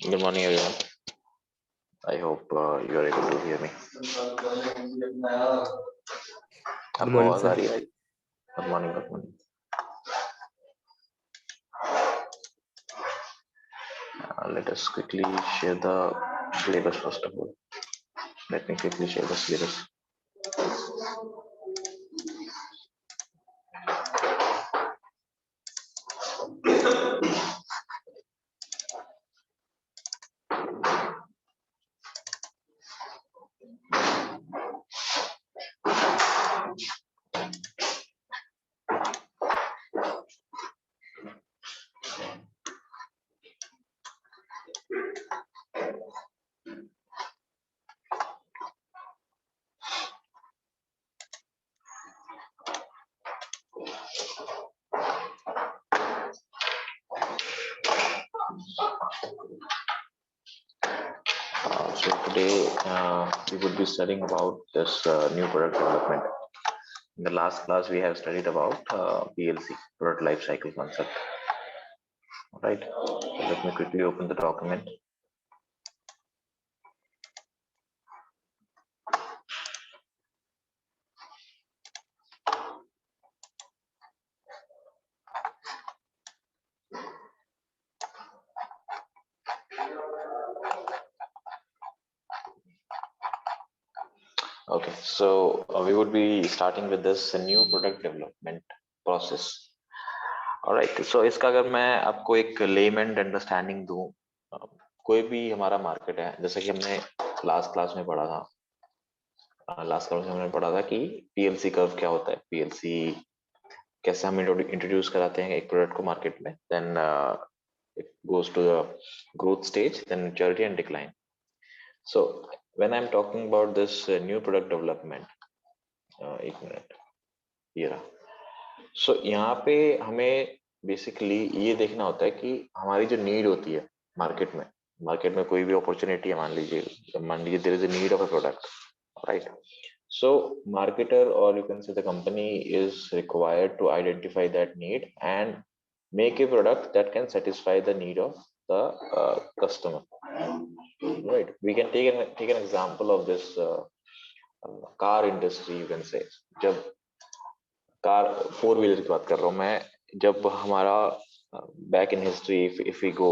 Good morning, everyone. I hope you are able to hear me. Good morning, sir. Good morning. Good morning. Let us quickly share the syllabus first of all. Let me quickly share the syllabus. So today we would be studying about this new product development. In the last class, we have studied about PLC, product life cycle concept. Right. So let me quickly open the document. Okay, so we would be starting with this new product development process. Alright, so इसका अगर मैं आपको एक layman understanding दूं, कोई भी हमारा market है, जैसे कि हमने लास्ट क्लास में पढ़ा था, कि पीएलसी कर्व क्या होता है, पीएलसी कैसे हम इंट्रोड्यूस कराते हैं एक प्रोडक्ट को मार्केट में, then it goes to the growth stage, then maturity and decline. So when I'm talking about this new product development, एक मिनट, ये रहा। So यहाँ पे हमें बेसिकली ये देखना होता है कि हमारी जो नीड होती है मार्केट में कोई भी अपॉर्चुनिटी है, मान लीजिए there is a need of a product, right? So marketer, or you can say the company, is required to identify that need and make a product that can satisfy the need of the customer, right? We can take an example of this car industry, you can say. जब car 4 wheeler की बात कर रहा हूँ मैं, जब हमारा back in history if we go,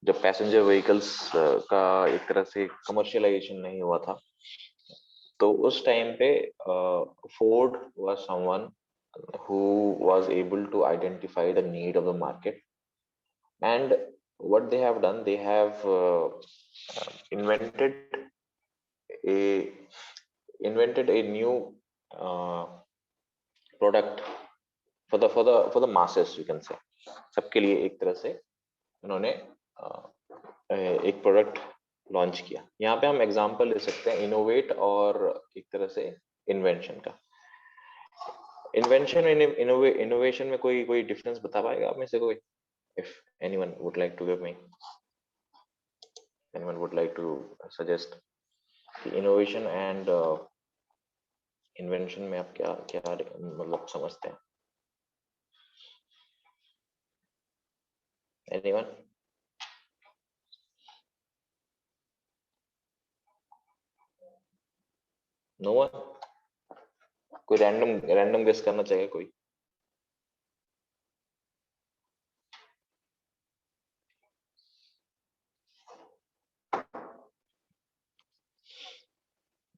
जब पैसेंजर व्हीकल्स का एक तरह से कमर्शियलाइजेशन नहीं हुआ था, तो उस टाइम पे Ford was someone who was able to identify the need of the market, and what they have done, they have invented a new product for the masses, you can say. सबके लिए एक तरह से उन्होंने एक product launch किया। यहाँ पे हम एग्जांपल ले सकते हैं इनोवेट और एक तरह से इन्वेंशन का। इन्वेंशन एंड इनोवेशन में कोई डिफरेंस बता पाएगा आप में से कोई? If anyone would like to give me, anyone would like to suggest कि innovation and invention में आप क्या क्या मतलब समझते हैं? Anyone? No one? कोई रैंडम गेस करना चाहिए कोई?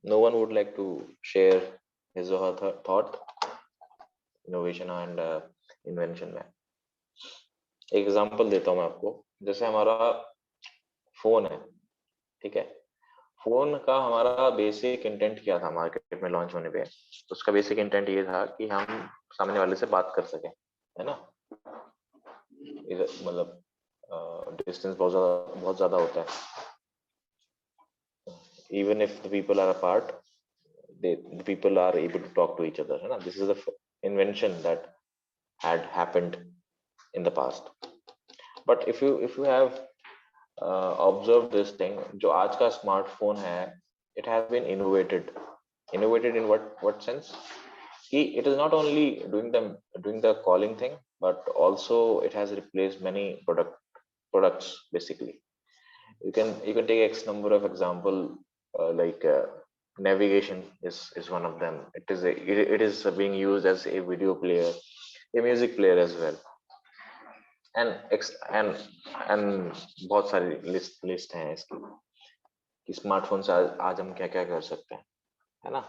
No one would like to share his or her thought? Innovation and invention में एग्जांपल देता हूँ मैं आपको। जैसे हमारा फोन है, ठीक है? फोन का हमारा बेसिक इंटेंट क्या था मार्केट में लॉन्च होने पे? उसका बेसिक इंटेंट ये था कि हम सामने वाले से बात कर सकें, है ना? मतलब डिस्टेंस बहुत ज्यादा होता है। Even if the people are apart, the people are able to talk to each other, है ना? This is the invention that had happened in the past. But if you have observed this thing, जो आज का smartphone है, it has been innovated in what sense? It is not only doing the calling thing, but also it has replaced many products basically. You can take X number of example, like navigation is one of them. It is being used as a video player, a music player as well, and बहुत सारी list हैं इसकी कि smartphone से आज हम क्या क्या कर सकते हैं, है ना?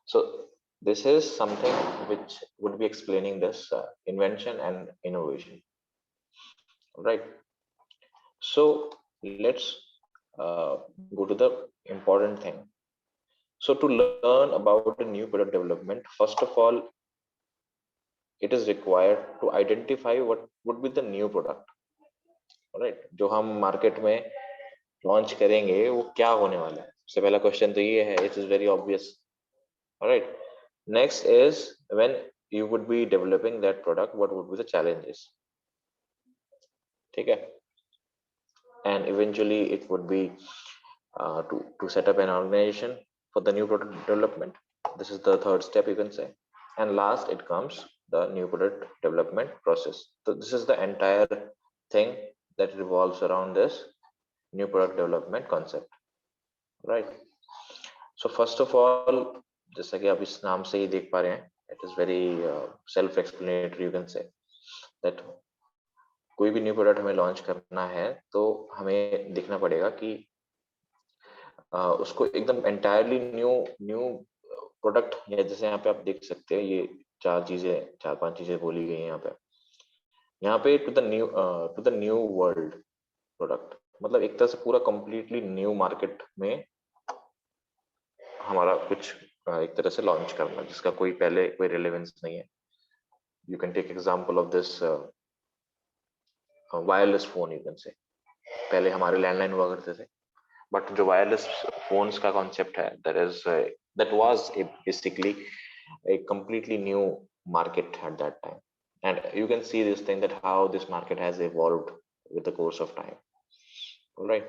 So this is something which would be explaining this invention and innovation, right? So let's go to the important thing. So to learn about the new product development, first of all, it is required to identify what would be the new product, right? जो हम market में launch करेंगे वो क्या होने वाला है? सबसे पहला क्वेश्चन तो ये है, it is very obvious, right? Next is when you would be developing that product, what would be the challenges? ठीक है? And eventually it would be to set up an organization for the new product development. This is the third step, you can say. And last it comes the new product development process. So this is the entire thing that revolves around this new product development concept, right? So first of all, जैसा कि आप इस नाम से ही देख पा रहे हैं, it is very self-explanatory, you can say that कोई भी न्यू प्रोडक्ट हमें लॉन्च करना है तो हमें देखना पड़ेगा कि उसको एकदम एंटायरली न्यू न्यू प्रोडक्ट, या जैसे यहाँ पे आप देख सकते हैं ये चार पांच चीजें बोली गई हैं यहाँ पे to the new world product, मतलब एक तरह से पूरा कंप्लीटली न्यू मार्केट में हमारा कुछ एक तरह से लॉन्च करना जिसका पहले कोई रिलेवेंस नहीं है. You can take example of this wireless phone, you can say. पहले हमारे लैंडलाइन हुआ करते थे, बट जो वायरलेस फोन्स का कॉन्सेप्ट है, that was basically a completely new market at that time, and you can see this thing that how this market has evolved with the course of time. All right,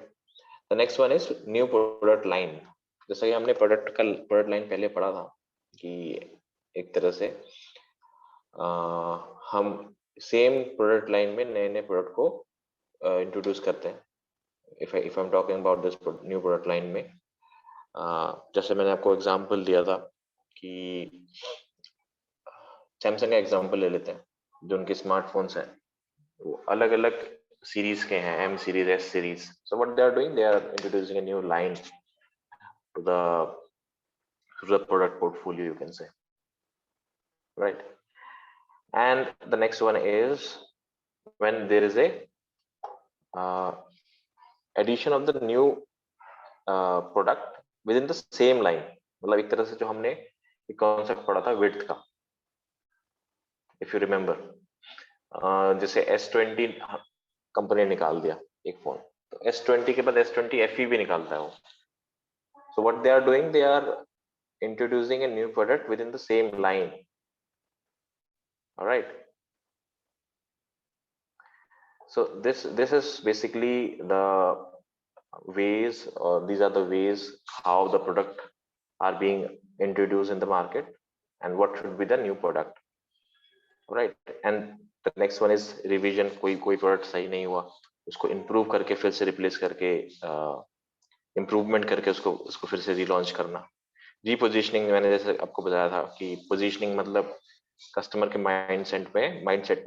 the next one is new product line. जैसा कि हमने product line पहले पढ़ा था कि एक तरह से हम सेम प्रोडक्ट लाइन में नए नए प्रोडक्ट को इंट्रोड्यूस करते हैं. if I'm talking about this new product line में, जैसे मैंने आपको एग्जांपल दिया था कि सैमसंग का एग्जांपल ले लेते हैं. जो उनके स्मार्टफोन्स हैं वो अलग अलग सीरीज के हैं, M series, S series. So what they are doing, they are introducing a new line to the product portfolio, you can say, right. And the next one is when there is a addition of the new product within the same line. मतलब एक तरह से जो हमने एक concept पढ़ा था width का, इफ यू रिमेम्बर. जैसे S20 कंपनी निकाल दिया एक फोन, तो S20 के बाद S20 FE भी निकालता है वो. So what they are doing, they are introducing a new product within the same line. All right, so this is basically the ways, or these are the ways how the product are being introduced in the market and what should be the new product, right. And the next one is revision. कोई product सही नहीं हुआ, उसको improve करके फिर से replace करके improvement करके उसको फिर से relaunch करना. Repositioning मैंने जैसे आपको बताया था कि positioning मतलब कस्टमर के माइंडसेट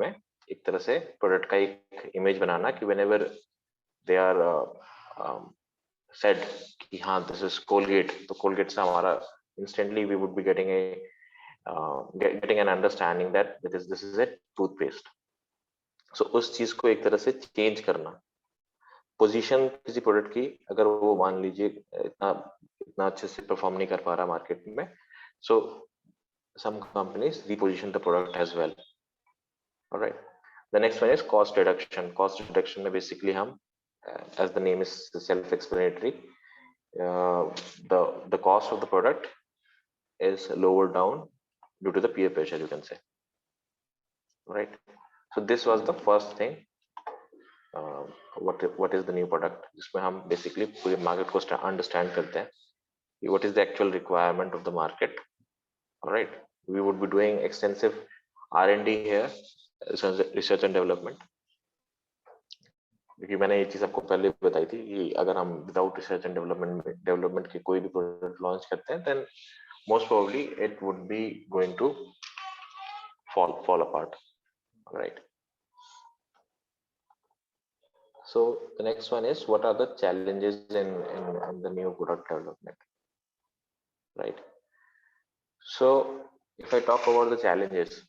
में एक तरह से प्रोडक्ट का एक इमेज बनाना कि whenever they are said कि हाँ दिस इज कोलगेट, तो कोलगेट से हमारा instantly we would be getting an understanding that this is a toothpaste. So उस चीज को एक तरह से चेंज करना. पोजीशन किसी प्रोडक्ट की अगर वो मान लीजिए इतना अच्छे से परफॉर्म नहीं कर पा रहा मार्केट में, so some companies reposition the product as well. All right, the next one is cost reduction. Cost reduction में basically हम as the name is self-explanatory, the cost of the product is lowered down due to the peer pressure, you can say, right. So this was the first thing, what is the new product, जिसमें हम basically पूरे market को understand करते हैं कि what is the actual requirement of the market. All right, we would be doing extensive R&D here, research and development. क्योंकि मैंने ये चीज आपको पहले बताई थी कि अगर हम विदाउट रिसर्च एंड डेवलपमेंट के कोई भी प्रोडक्ट लॉन्च करते हैं, then most probably it would be going to fall apart, right. So the next one is what are the challenges in the new product development, right. So if I talk about the challenges,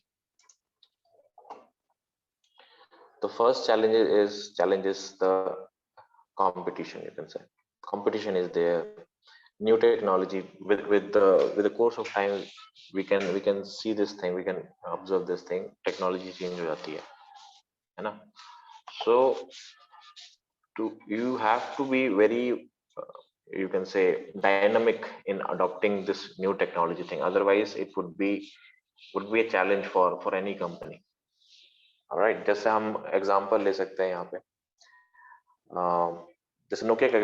the first challenge is the competition, you can say. Competition is there. New technology, with the course of time we can see this thing, we can observe this thing, technology change हो जाती है ना. So you have to be very you can say dynamic in adopting this new technology thing, otherwise it would be a challenge for any company. All right, जैसे हम example ले सकते हैं यहाँ पे, जैसे नोकिया का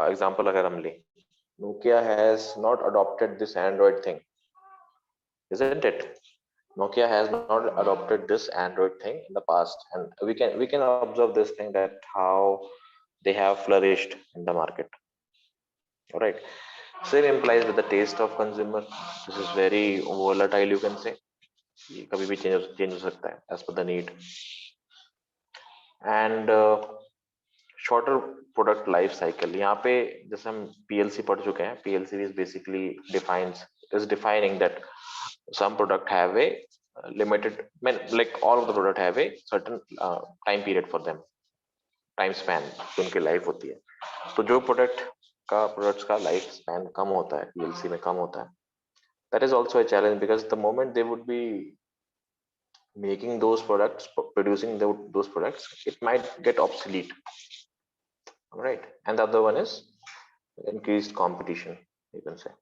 एग्जांपल अगर हम लें, Nokia has not adopted this Android thing, isn't it? Nokia has not adopted this Android thing in the past, and we can observe this thing, that how they have flourished in the market. All right, same implies with the taste of consumer. This is very volatile, you can say. ये कभी भी change हो सकता है as per the need. And shorter product life cycle, यहाँ पे जैसे हम पीएलसी पढ़ चुके हैं, PLC is basically is defining that some product have a limited, like all of the product have a certain time period for them, time span जो उनकी life होती है। तो जो प्रोडक्ट्स का लाइफ स्पैन कम होता है, पीएलसी में कम होता है, that is also a challenge because the moment they would be making those products, producing those products, it might get obsolete, right? And the other one is increased competition, you can say.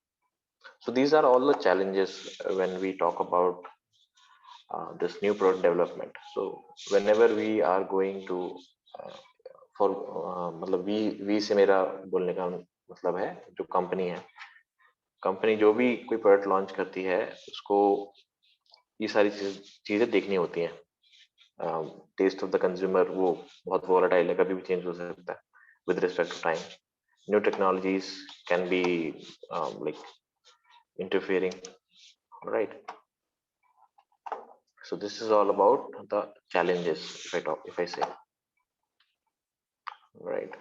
So these are all the challenges when we talk about this new product development. So whenever we are going to for मतलब we से मेरा बोलने का मतलब है, जो company जो भी कोई प्रोडक्ट लॉन्च करती है उसको ये सारी चीजें देखनी होती हैं। टेस्ट ऑफ द कंज्यूमर वो बहुत वोलेटाइल है, कभी भी चेंज हो सकता है with respect to time. New technologies can be like interfering, right? So this is all about the challenges, if I say, right?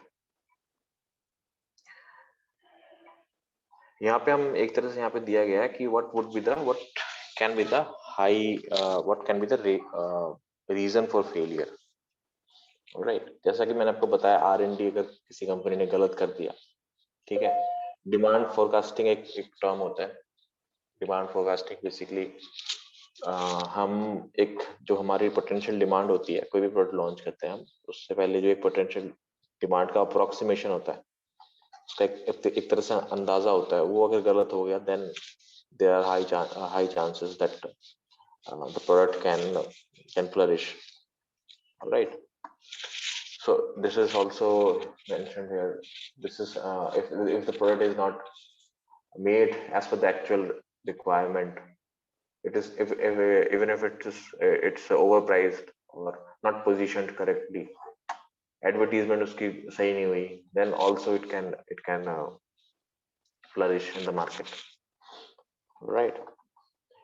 यहाँ पे हम एक तरह से यहाँ पे दिया गया है कि what can be the what can be the reason for failure, right? जैसा कि मैंने आपको बताया, R&D अगर किसी कंपनी ने गलत कर दिया, ठीक है। डिमांड फोरकास्टिंग एक टर्म होता है। डिमांड फोरकास्टिंग बेसिकली हम एक जो हमारी पोटेंशियल डिमांड होती है, कोई भी प्रोडक्ट लॉन्च करते हैं हम, उससे पहले जो एक पोटेंशियल डिमांड का अप्रोक्सीमेशन होता है, उसका एक तरह से अंदाजा होता है, वो अगर गलत हो गया then there are high chances that the product can flourish, right? So this is also mentioned here. This is if the product is not made as per the actual requirement, it is even if it's overpriced or not positioned correctly, advertisement uski sahi nahi hui, then also it can flourish in the market, right?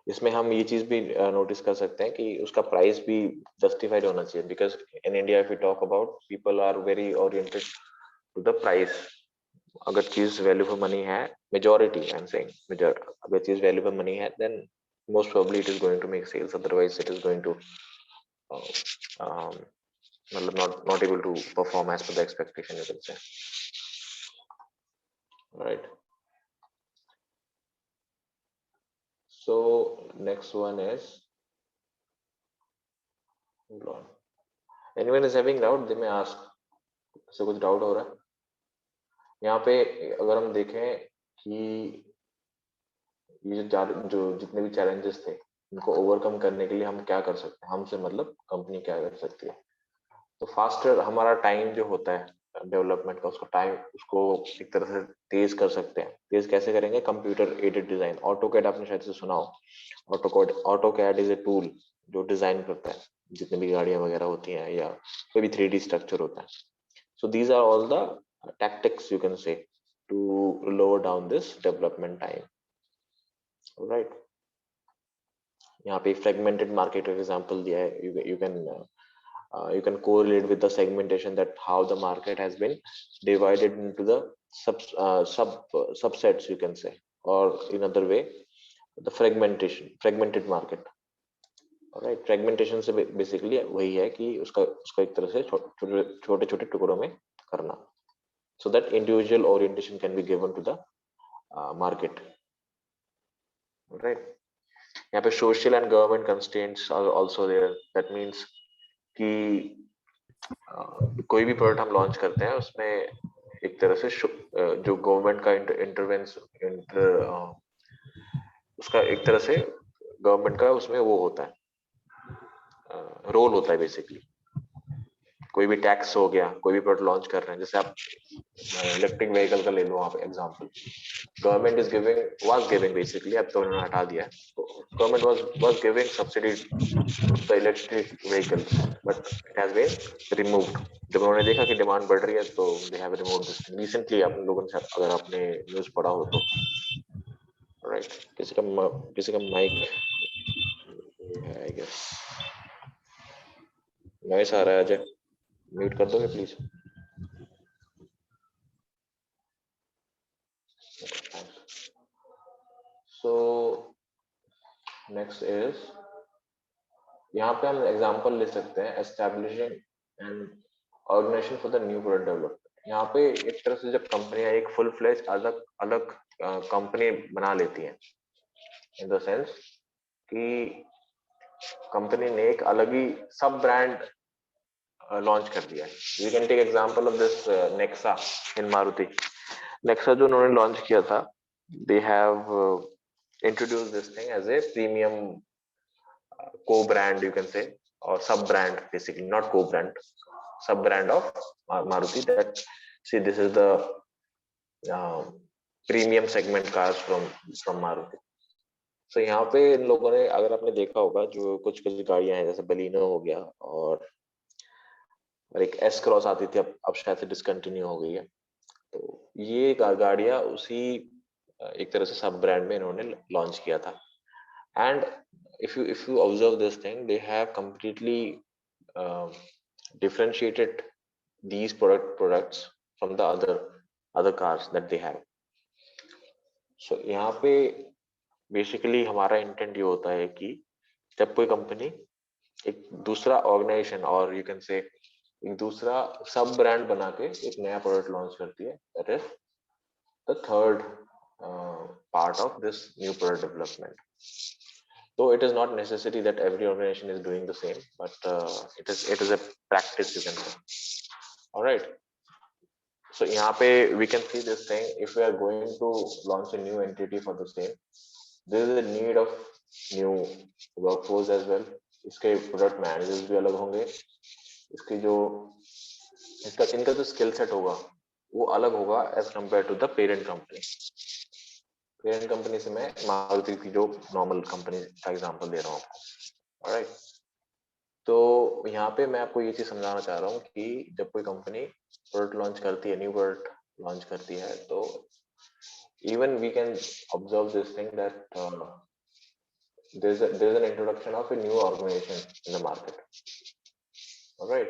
इसमें हम ये चीज भी notice कर सकते हैं कि उसका प्राइस भी जस्टिफाइड होना चाहिए, because in India if you talk about, people are very oriented to the price. अगर चीज वैल्यू फॉर मनी है, मेजॉरिटी आई एम सेइंग, अगर चीज वैल्यू फॉर मनी है then most probably it is going to make sales, otherwise it is going to not able to perform as per the expectation, you can say, right? So next one is, anyone is having doubt, they may ask, से कुछ doubt हो रहा है? यहाँ पे अगर हम देखें कि ये जो जितने भी चैलेंजेस थे, इनको ओवरकम करने के लिए हम क्या कर सकते हैं, हमसे मतलब कंपनी क्या कर सकती है? तो फास्टर हमारा टाइम जो होता है डेवलपमेंट का, उसको एक तरह से तेज कर सकते हैं। तेज कैसे करेंगे? कंप्यूटर एडेड डिजाइन, ऑटोकैड आपने शायद से सुना हो। ऑटोकैड इज ए टूल जो डिजाइन करता है जितनी भी गाड़ियां वगैरह होती हैं या कोई भी 3D स्ट्रक्चर होता है। So these are all the tactics you can say to lower down this development time, right? यहाँ पे फ्रेगमेंटेड मार्केट का एग्जांपल दिया है। you can correlate with the segmentation, that how the market has been divided into the subsets, you can say, or in other way the fragmented market, right? Fragmentation से basically वही है कि उसका एक तरह से छोटे छोटे टुकड़ों में करना, so that individual orientation can be given to the market, right? यहाँ पे social and government constraints are also there. That means कि कोई भी प्रोडक्ट हम लॉन्च करते हैं उसमें एक तरह से जो गवर्नमेंट का उसका एक तरह से गवर्नमेंट का उसमें वो होता है, रोल होता है बेसिकली। कोई भी टैक्स हो गया, कोई भी प्रोडक्ट लॉन्च कर रहे हैं, जैसे आप इलेक्ट्रिक व्हीकल का ले लो आप example, government was giving basically, अब तो उन्होंने हटा दिया है, government was giving subsidy the electric vehicles, but it has been removed. जब उन्होंने देखा कि डिमांड बढ़ रही है तो they have removed this recently. आप लोगों ने अगर आपने न्यूज़ पढ़ा हो तो, राइट? किसी का माइक आई गेस नॉइस आ रहा है, अजय म्यूट कर दोगे प्लीज? सो नेक्स्ट इज, यहाँ पे हम एग्जांपल ले सकते हैं establishing an organisation for the new product development. यहाँ पे एक तरह से जब कंपनियां एक फुल फ्लेज अलग अलग कंपनी बना लेती हैं, इन द सेंस कि कंपनी ने एक अलग ही सब ब्रांड लॉन्च कर दिया है। We can take example of this Nexa in Maruti. Nexa जो उन्होंने लॉन्च किया था, they have introduce this thing as a premium co-brand, you can say, or sub-brand, basically not co-brand, sub-brand of Maruti, that see this is the uh, premium segment cars from Maruti. So यहाँ पे इन लोगों ने, अगर आपने देखा होगा, जो कुछ कुछ गाड़ियां हैं जैसे बलिनो हो गया और एक एस क्रॉस आती थी, अब शायद से डिसकंटिन्यू हो गई है, तो ये गाड़ियां उसी एक तरह से सब ब्रांड में इन्होंने लॉन्च किया था। And if you observe this thing, they have completely differentiated these products from the other cars that they have. So यहाँ पे बेसिकली हमारा इंटेंट ये होता है कि जब कोई कंपनी एक दूसरा ऑर्गेनाइजेशन और यू कैन से एक दूसरा सब ब्रांड बना के एक नया प्रोडक्ट लॉन्च करती है, that is the third part of this new product development. Though it is not necessary that every organization is doing the same, but it is a practice, you can say. All right. So यहाँ पे we can see this thing. If we are going to launch a new entity for the same, there is a need of new workforce as well. इसके product managers भी अलग होंगे. इसकी जो इनका जो skill set होगा वो अलग होगा as compared to the parent company. Parent company से मैं मारुति की जो नॉर्मल कंपनी का एग्जांपल दे रहा हूँ आपको. ऑलराइट. तो यहाँ पे मैं आपको ये चीज समझाना चाह रहा हूँ कि जब कोई कंपनी प्रोडक्ट लॉन्च करती है, न्यू प्रोडक्ट लॉन्च करती है, तो even we can observe this thing that there is an introduction of a new organization in the market. All right.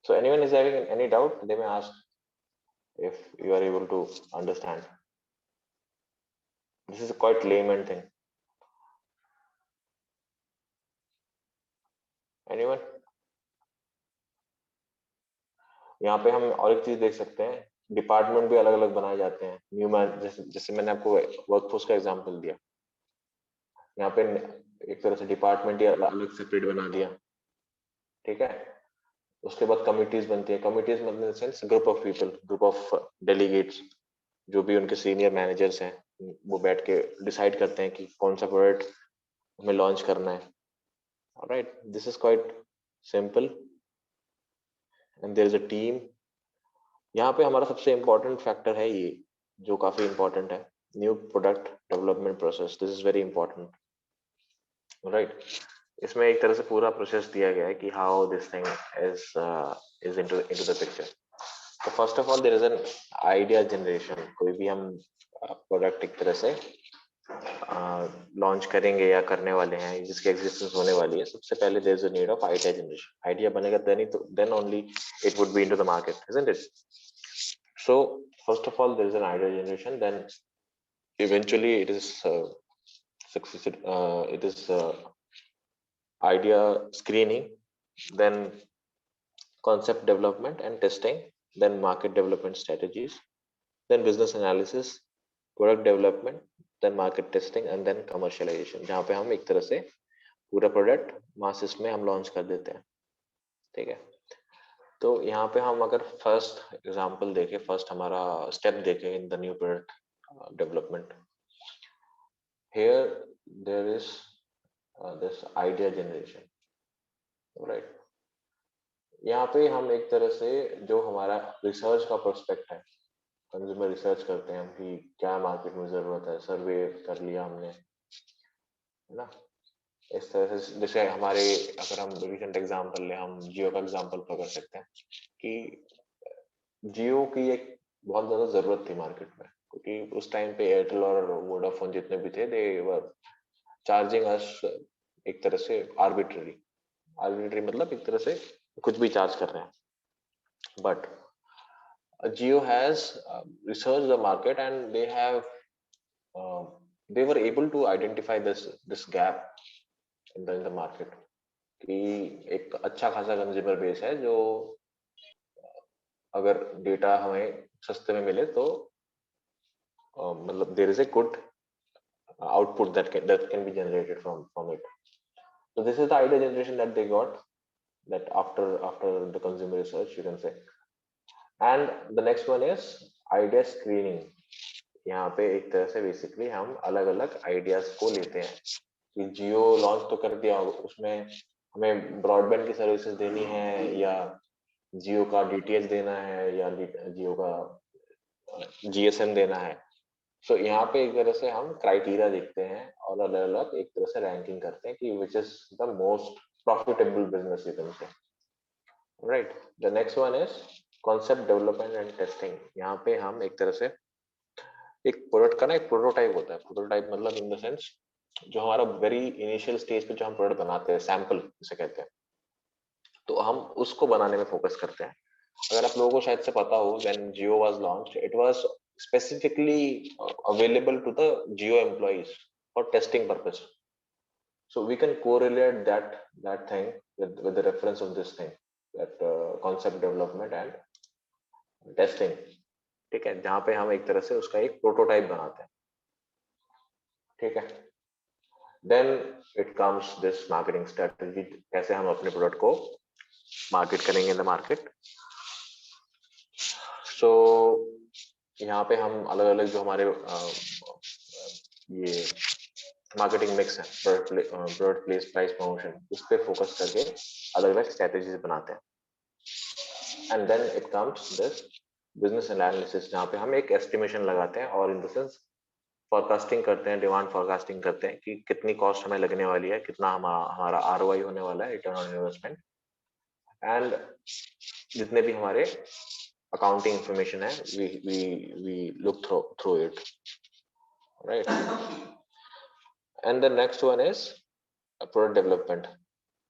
So anyone is having any doubt, they may ask if you are able to understand. This is a quite layman thing. Anyone? यहाँ पे हम और एक चीज देख सकते हैं, department भी अलग अलग बनाए जाते हैं. न्यू मैन, जैसे मैंने आपको वर्कफोर्स का एग्जांपल दिया, यहाँ पे एक तरह से डिपार्टमेंट ही अलग सेपरेट बना दिया. ठीक है. उसके बाद कमिटीज बनती है. कमिटीज मतलब sense group of people, group of delegates, जो भी उनके सीनियर मैनेजर्स हैं, वो बैठ के डिसाइड करते हैं कि कौन सा प्रोडक्ट हमें लॉन्च करना है. Alright. This is quite simple and there is a team. यहाँ पे हमारा सबसे इम्पोर्टेंट फैक्टर है ये, जो काफी इम्पोर्टेंट है, new product development process. This is very important. Right. इसमें एक तरह से पूरा प्रोसेस दिया गया है कि how this thing is into the picture. तो first of all there is an idea generation. कोई भी हम प्रोडक्ट एक तरह से लॉन्च करेंगे या करने वाले हैं, जिसकी एग्जिस्टेंस होने वाली है, सबसे पहले there is a need of idea generation. Idea बनेगा then only it would be into the market, isn't it? So first of all, there is an idea generation. Then eventually it is idea screening, then concept development and testing, then market development strategies, then business analysis, product development, then market testing and then commercialization. जहाँ पे हम एक तरह से पूरा product masses में हम launch कर देते हैं. ठीक है. तो यहाँ पे हम अगर फर्स्ट एग्जांपल देखें, फर्स्ट हमारा स्टेप देखें in the new product development, here there is this idea generation. Right. यहाँ पे हम एक तरह से जो हमारा रिसर्च का प्रोस्पेक्ट है, कंज्यूमर रिसर्च करते हैं हम कि क्या मार्केट में जरूरत है, सर्वे कर लिया हमने, है ना. इस तरह से जैसे हमारे, अगर हम रिसेंट एग्जांपल ले, हम जियो का एग्जांपल पकड़ सकते हैं कि जियो की एक बहुत ज्यादा जरूरत थी मार्केट में, क्योंकि उस टाइम पे एयरटेल और वोडाफोन जितने भी थे, दे वर चार्जिंग अस एक तरह से आर्बिट्ररी मतलब एक तरह से कुछ भी चार्ज कर रहे हैं. But Jio has research the market and they have they were able to identify this gap in the market कि एक अच्छा खासा कंज्यूमर बेस है जो अगर डेटा हमें सस्ते में मिले तो मतलब there is a good output that can be generated from it. So this is the idea generation that they got, that after the consumer research, you can say. And the next one is idea screening. यहाँ पे एक तरह से basically हम अलग अलग ideas को लेते हैं कि जियो लॉन्च तो कर दिया, उसमें हमें ब्रॉडबैंड की सर्विसेज देनी है या जियो का डीटीएच देना है या जियो का जीएसएम देना है. सो यहाँ पे एक तरह से हम क्राइटेरिया देखते हैं और अलग अलग एक तरह से रैंकिंग करते हैं कि which is the most profitable business you can say. Right. The next one is concept development and testing. यहाँ पे हम एक तरह से एक प्रोडक्ट का ना एक प्रोटोटाइप होता है. प्रोटोटाइप मतलब इन द सेंस जो हमारा वेरी इनिशियल स्टेज पे जो हम प्रोडक्ट बनाते हैं, सैंपल जिसे कहते हैं, तो हम उसको बनाने में फोकस करते हैं. अगर आप लोगों को शायद से पता हो, when Jio was launched it was specifically available to the Jio employees for testing purpose. So we can correlate that thing with the reference of this thing, that concept development and testing. ठीक है, जहाँ पे हम एक तरह से उसका एक प्रोटोटाइप बनाते हैं. ठीक है. Then it comes this marketing strategy. कैसे हम अपने प्रोडक्ट को मार्केट करेंगे इन द मार्केट. सो यहाँ पे हम अलग अलग जो हमारे ये मार्केटिंग मिक्स है, प्रोडक्ट प्लेस, प्राइस, प्रमोशन, उस पर फोकस करके अलग अलग स्ट्रेटेजीज बनाते हैं. And then it comes this business analysis, जहाँ पे हम एक एस्टिमेशन लगाते हैं और इन द सेंस फॉरकास्टिंग करते हैं, डिमांड फॉरकास्टिंग करते हैं कि कितनी कॉस्ट हमें लगने वाली है, कितना हमारा ROI होने वाला है, रिटर्न ऑन इन्वेस्टमेंट, एंड जितने भी हमारे accounting information है, we look through it, right? And the next one is product development.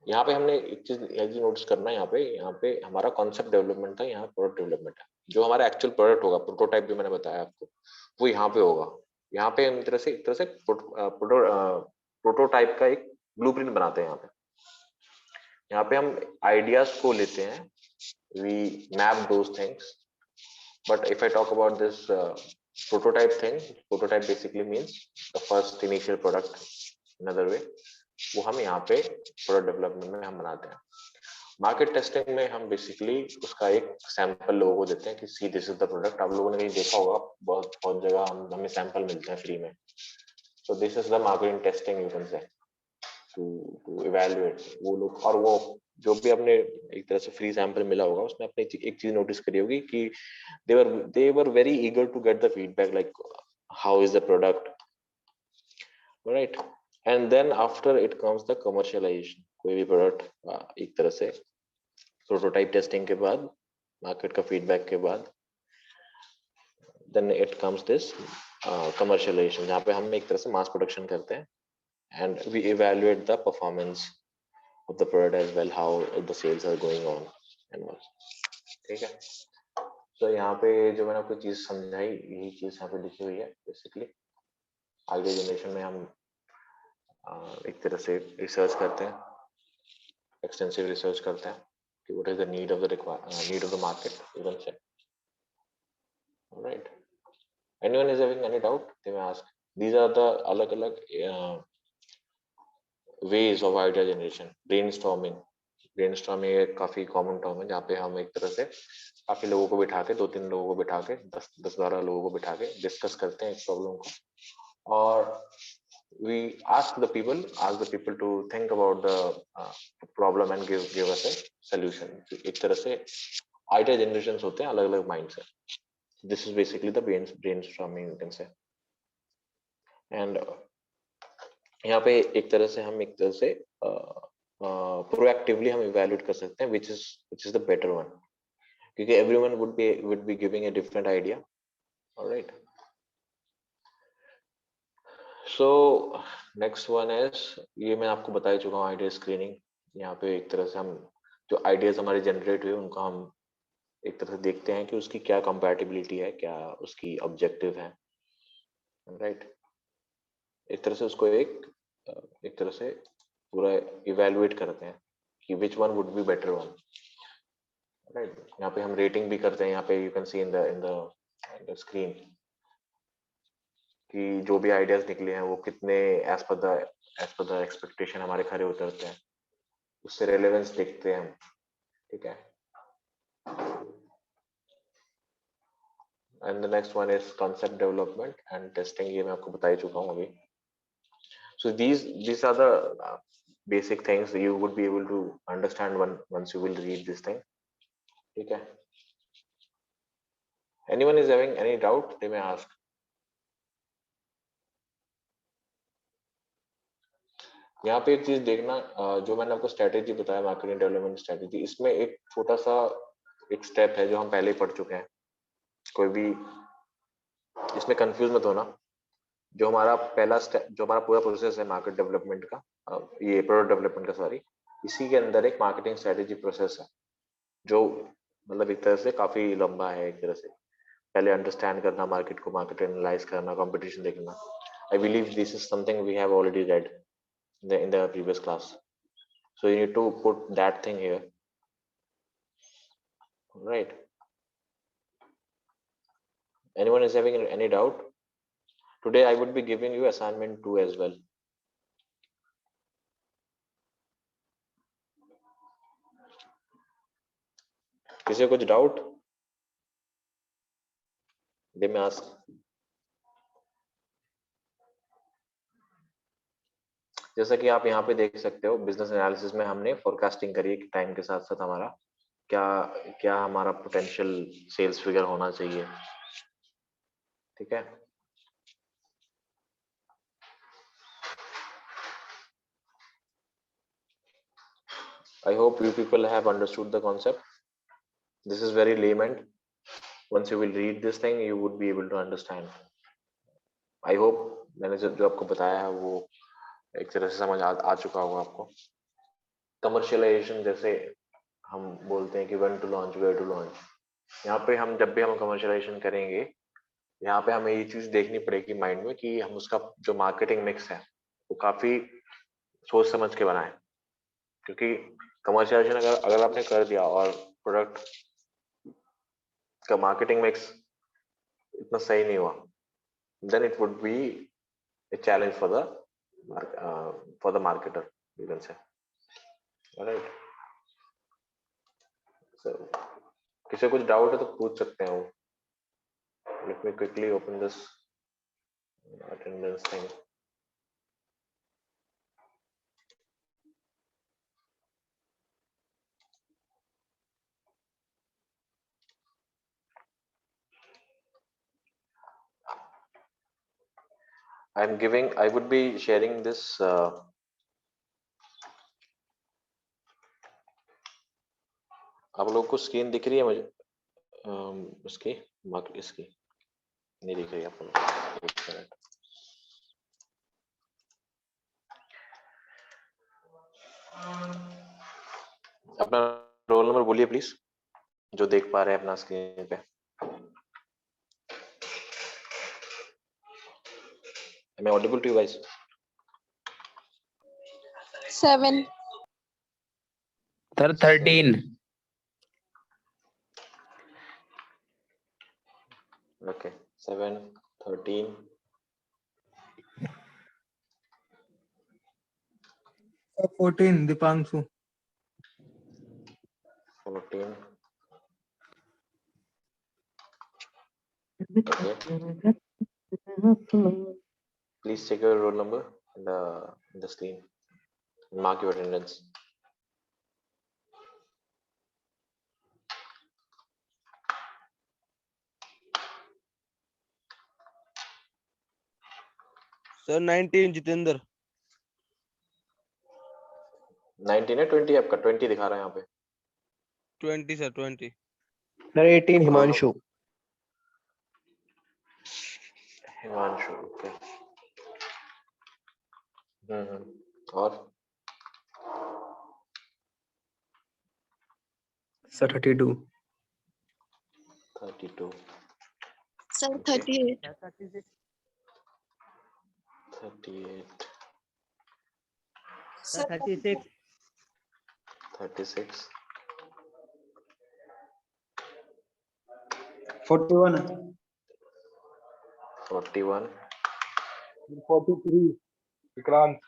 यहाँ पे हमने एक चीज नोटिस करना है, यहाँ पे हमारा कॉन्सेप्ट डेवलपमेंट था, यहाँ प्रोडक्ट डेवलपमेंट है. जो हमारा एक्चुअल प्रोडक्ट होगा, प्रोटोटाइप जो मैंने बताया आपको, वो यहाँ पे होगा. यहाँ पे हम एक तरह से प्रोटोटाइप का एक ब्लूप्रिंट बनाते हैं. यहाँ पे हम आइडियाज को लेते हैं, we map those things. But if I talk about this prototype thing, prototype basically means the first initial product, another way, वो हम यहाँ पे प्रोडक्ट डेवलपमेंट में हम बनाते हैं. मार्केट टेस्टिंग में हम बेसिकली उसका एक सैंपल लोगों को देते हैं कि see this is the product. आप लोगों ने कहीं देखा होगा, बहुत जगह हमें सैंपल मिलते हैं फ्री में. So this is the marketing testing you can say, to evaluate. वो लोग, और वो जो भी आपने एक तरह से फ्री सैंपल मिला होगा, उसमें आपने एक चीज नोटिस करी होगी कि they were very eager to get the feedback, like how is the product, right? And then after it comes the commercialization. कोई भी प्रोडक्ट एक तरह से प्रोटोटाइप टेस्टिंग के बाद, मार्केट का फीडबैक के बाद, then it comes this commercialization, जहाँ पे हम एक तरह से मास प्रोडक्शन करते हैं, and we evaluate the performance of the product as well, how the sales are going on and all. ठीक है. तो यहाँ पे जो मैंने आपको चीज समझाई, यही चीज यहाँ पे लिखी हुई है. बेसिकली आइडिया जनरेशन में हम एक तरह से रिसर्च करते हैं, एक्सटेंसिव रिसर्च करते हैं कि what is the need of the market, you can say. Right. Anyone is having any doubt, they may ask. These are the अलग अलग ways of idea generation. Brainstorming एक काफी कॉमन टर्म है, जहाँ पे हम एक तरह से काफी लोगों को बिठा के, 2-3 लोगों को बिठा के, 10-12 लोगों को बिठा के डिस्कस करते हैं एक प्रॉब्लम को, और we ask the people to think about the problem and give us a solution. एक तरह से आइडिया जनरेशंस होते हैं अलग अलग माइंड से. This is basically the brainstorming you can से. एंड यहाँ पे एक तरह से हम एक तरह से प्रोएक्टिवली हम इवैल्यूएट कर सकते हैं which is the better one, क्योंकि everyone would be giving a different idea. All right. So next one is, ये मैं आपको बता ही चुका हूँ, आइडिया स्क्रीनिंग. यहाँ पे एक तरह से हम जो आइडियाज हमारे जनरेट हुए, उनको हम एक तरह से देखते हैं कि उसकी क्या कंपैटिबिलिटी है, क्या उसकी ऑब्जेक्टिव है. राइट. एक तरह से उसको एक तरह से पूरा इवेलुएट करते हैं कि which one would be better one, right. यहाँ पे हम रेटिंग भी करते हैं, यहाँ पे you can see in the screen कि जो भी आइडियाज निकले हैं वो कितने एज पर द एक्सपेक्टेशन हमारे खरे उतरते हैं, उससे रेलेवेंस देखते हैं हम, ठीक है। And the next one is concept development and testing, ये मैं आपको बता ही चुका हूँ अभी। So these are the basic things you would be able to understand once you will read this thing. ठीक है? Anyone is having any doubt? They may ask. यहाँ पे एक चीज देखना, जो मैंने आपको स्ट्रेटेजी बताया, मार्केटिंग डेवलपमेंट स्ट्रेटेजी, इसमें एक छोटा सा एक स्टेप है जो हम पहले ही पढ़ चुके हैं। कोई भी इसमें कंफ्यूज मत होना। जो हमारा पहला स्टेप, जो हमारा पूरा प्रोसेस है मार्केट डेवलपमेंट का, ये प्रोडक्ट डेवलपमेंट का, सॉरी, इसी के अंदर एक मार्केटिंग स्ट्रेटेजी प्रोसेस है जो मतलब एक तरह से काफी लंबा है। एक तरह से पहले अंडरस्टैंड करना मार्केट को, मार्केट एनालाइज करना, कंपटीशन देखना। I believe this is something we have already read in the previous class, so you need to put that thing here, right? Anyone is having any doubt? Today I would be giving you assignment 2 as well. किसी को कुछ doubt? They may ask. जैसा कि आप यहाँ पे देख सकते हो, बिजनेस एनालिसिस में हमने फोरकास्टिंग करी है कि टाइम के साथ साथ हमारा क्या क्या हमारा पोटेंशियल सेल्स फिगर होना चाहिए, ठीक है। I hope you people have understood the concept. This is very layman. Once you will read this thing, you would be able to understand. I hope मैंने जो आपको बताया है वो एक तरह से समझ आ चुका होगा आपको। कमर्शियलाइजेशन जैसे हम बोलते हैं कि when to launch, where to launch, यहाँ पे हम जब भी हम कमर्शियलाइजेशन करेंगे, यहाँ पे हमें ये चीज देखनी पड़ेगी माइंड में कि हम उसका जो मार्केटिंग मिक्स है वो काफी सोच समझ के बनाएं, क्योंकि कमर्शियलाइजेशन अगर आपने कर दिया और प्रोडक्ट का मार्केटिंग मिक्स इतना सही नहीं हुआ, then it would be a challenge for the marketer, you can say. All right. So किसी को कुछ डाउट है तो पूछ सकते हैं वो। Let me quickly open this attendance thing. I would be sharing this आप लोगों को स्क्रीन दिख रही है मुझे उसकी इसकी नहीं दिख रही है आप लोगों को? एक मिनट। अपना रोल नंबर बोलिए प्लीज, जो देख पा रहे हैं अपना स्क्रीन पे। Am I audible to you guys? 7. Sir, 13. Okay, 7, 13. 14, Dipanshu. 14. Okay. Please check your roll number in the screen. Mark your attendance. Sir 19 Jitendra. 19 है, 20 आपका? 20 दिखा रहा है यहाँ पे। 20 sir 20। Sir, 18. Himanshu. Himanshu, okay. और Sir, 32. 32, Sir, Okay. 38. 38, Sir, 36. 36, 41. 41, 43. Vikrant.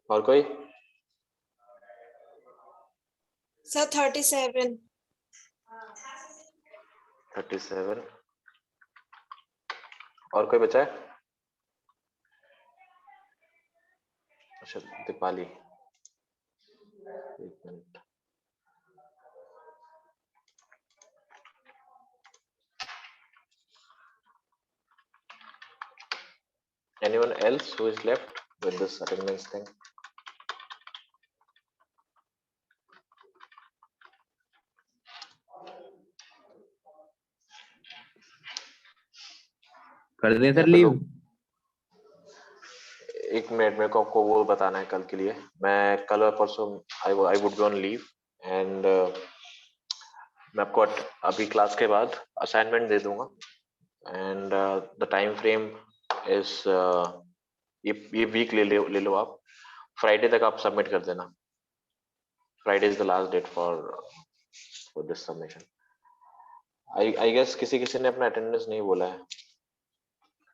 और कोई? Sir, 37. 37, और कोई बचा है? अच्छा, दीपाली, एक minute. Anyone else who is left with this attendance thing? कर दें या सर फिर लीव। लोग, एक मिनट, मेरे को आपको वो बताना है कल के लिए। मैं कल और परसों I would be on leave and मैं आपको अभी क्लास के बाद असाइनमेंट दे दूंगा and the time frame is ये वीक ले लो आप। फ्राइडे तक आप सबमिट कर देना। Friday is the last date for this submission. I guess किसी ने अपना अटेंडेंस नहीं बोला है।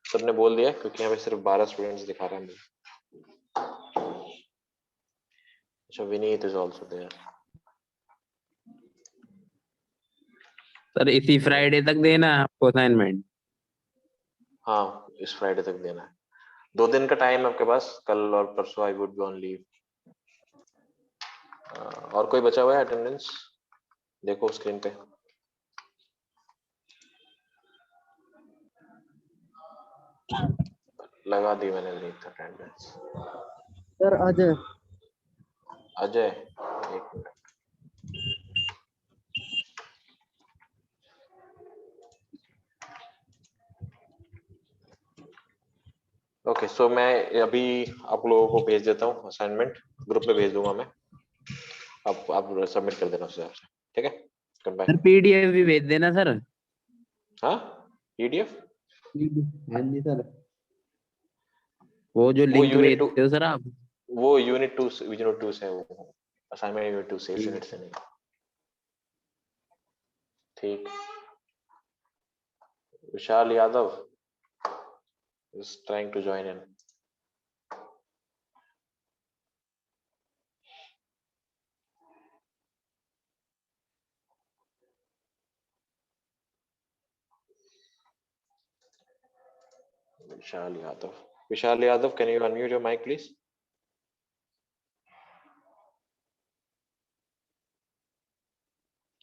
सबने बोल दिया क्योंकि यहाँ पे सिर्फ 12 स्टूडेंट्स दिखा रहा है मुझे। अच्छा, Vineet is also there. Sir इसी फ्राइडे तक देना है आपको असाइनमेंट। हाँ, इस फ्राइडे तक देना है। 2 दिन का टाइम है आपके पास, कल और परसों I would be on leave. और कोई बचा हुआ है अटेंडेंस? देखो स्क्रीन पे। लगा दी मैंने अटेंडेंस। Sir, Ajay. अजय, एक मिनट। ओके, सो मैं अभी आप लोगों को भेज देता हूँ असाइनमेंट, ग्रुप में भेज दूंगा मैं। आप सबमिट कर देना उस हिसाब से, ठीक है? Good bye. सर पीडीएफ भी भेज देना सर। हाँ, पीडीएफ हाँ जी सर, वो जो वो लिंक यूनिट 2, भेजते हो सर आप। वो यूनिट 2 से, वो असाइनमेंट यूनिट 2 से, इस यूनिट से नहीं। ठीक। विशाल Yadav is trying to join in. Vishal Yadav, can you unmute your mic, please?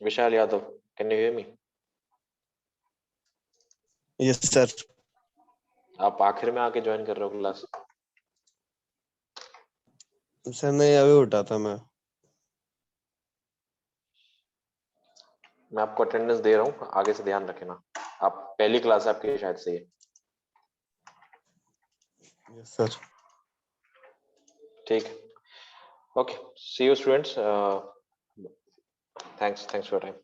Vishal Yadav, can you hear me? Yes sir. आप आखिर में आके ज्वाइन कर रहे हो क्लास? सर नहीं, अभी उठा था मैं। मैं आपको अटेंडेंस दे रहा हूँ, आगे से ध्यान रखना। आप पहली क्लास है आपकी शायद से ये। Yes sir. ठीक है, okay, see you students, thanks for your time.